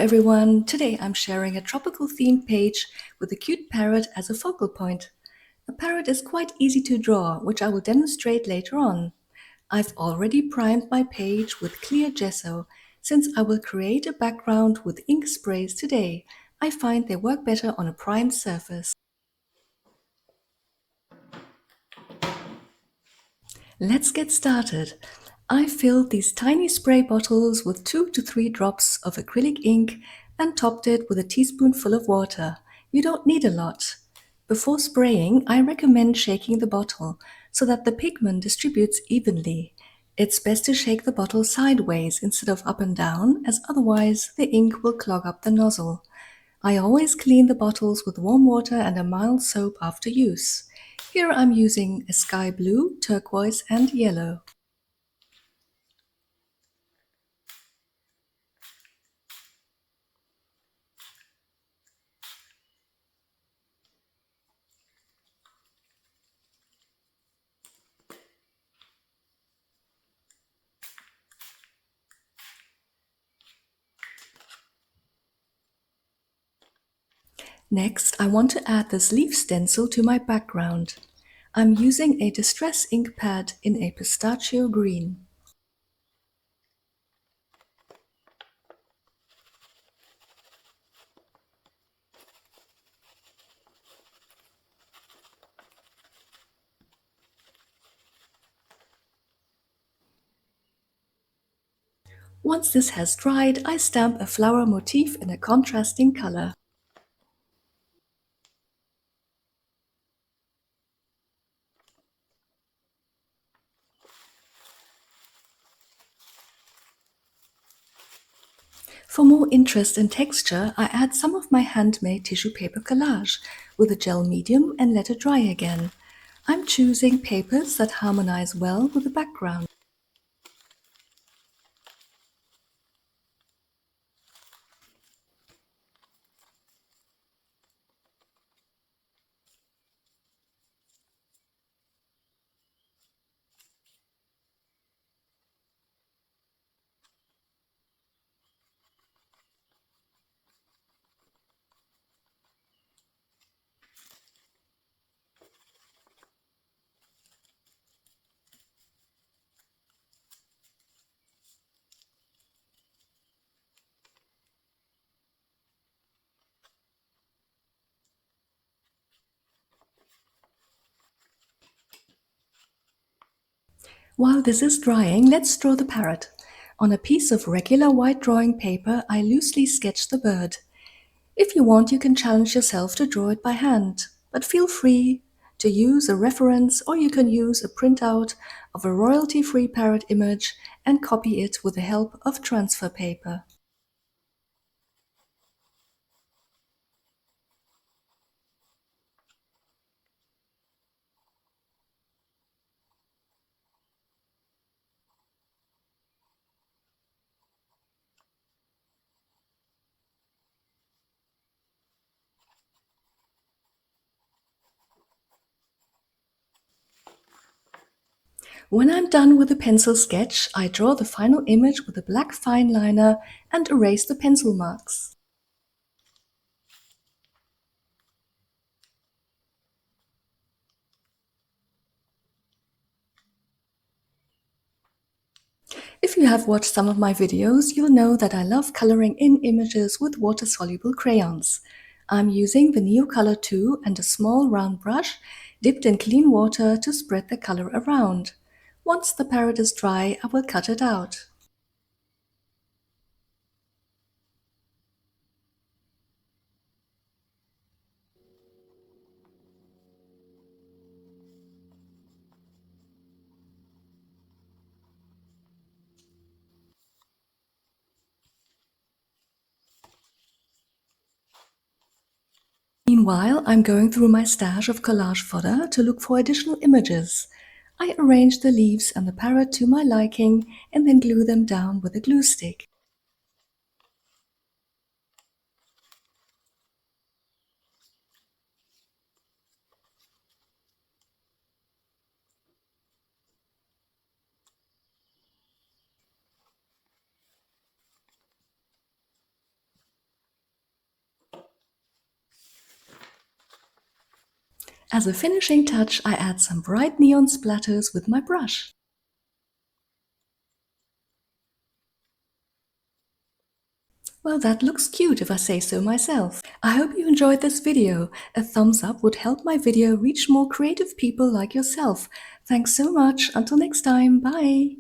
everyone! Today I'm sharing a tropical themed page with a cute parrot as a focal point. A parrot is quite easy to draw, which I will demonstrate later on. I've already primed my page with clear gesso. Since I will create a background with ink sprays today, I find they work better on a primed surface. Let's get started. I filled these tiny spray bottles with 2 to 3 drops of acrylic ink and topped it with a teaspoonful of water. You don't need a lot. Before spraying, I recommend shaking the bottle so that the pigment distributes evenly. It's best to shake the bottle sideways instead of up and down, as otherwise the ink will clog up the nozzle. I always clean the bottles with warm water and a mild soap after use. Here I'm using a sky blue, turquoise and yellow. Next, I want to add this leaf stencil to my background. I'm using a distress ink pad in a pistachio green. Once this has dried, I stamp a flower motif in a contrasting color. For more interest and texture, I add some of my handmade tissue paper collage with a gel medium and let it dry again. I'm choosing papers that harmonize well with the background. While this is drying, let's draw the parrot. On a piece of regular white drawing paper, I loosely sketch the bird. If you want, you can challenge yourself to draw it by hand, but feel free to use a reference, or you can use a printout of a royalty-free parrot image and copy it with the help of transfer paper. When I'm done with the pencil sketch, I draw the final image with a black fine liner and erase the pencil marks. If you have watched some of my videos, you'll know that I love coloring in images with water-soluble crayons. I'm using the Neocolor 2 and a small round brush dipped in clean water to spread the color around. Once the parrot is dry, I will cut it out. Meanwhile, I'm going through my stash of collage fodder to look for additional images. I arrange the leaves and the parrot to my liking and then glue them down with a glue stick. As a finishing touch, I add some bright neon splatters with my brush. Well, that looks cute if I say so myself. I hope you enjoyed this video. A thumbs up would help my video reach more creative people like yourself. Thanks so much. Until next time. Bye.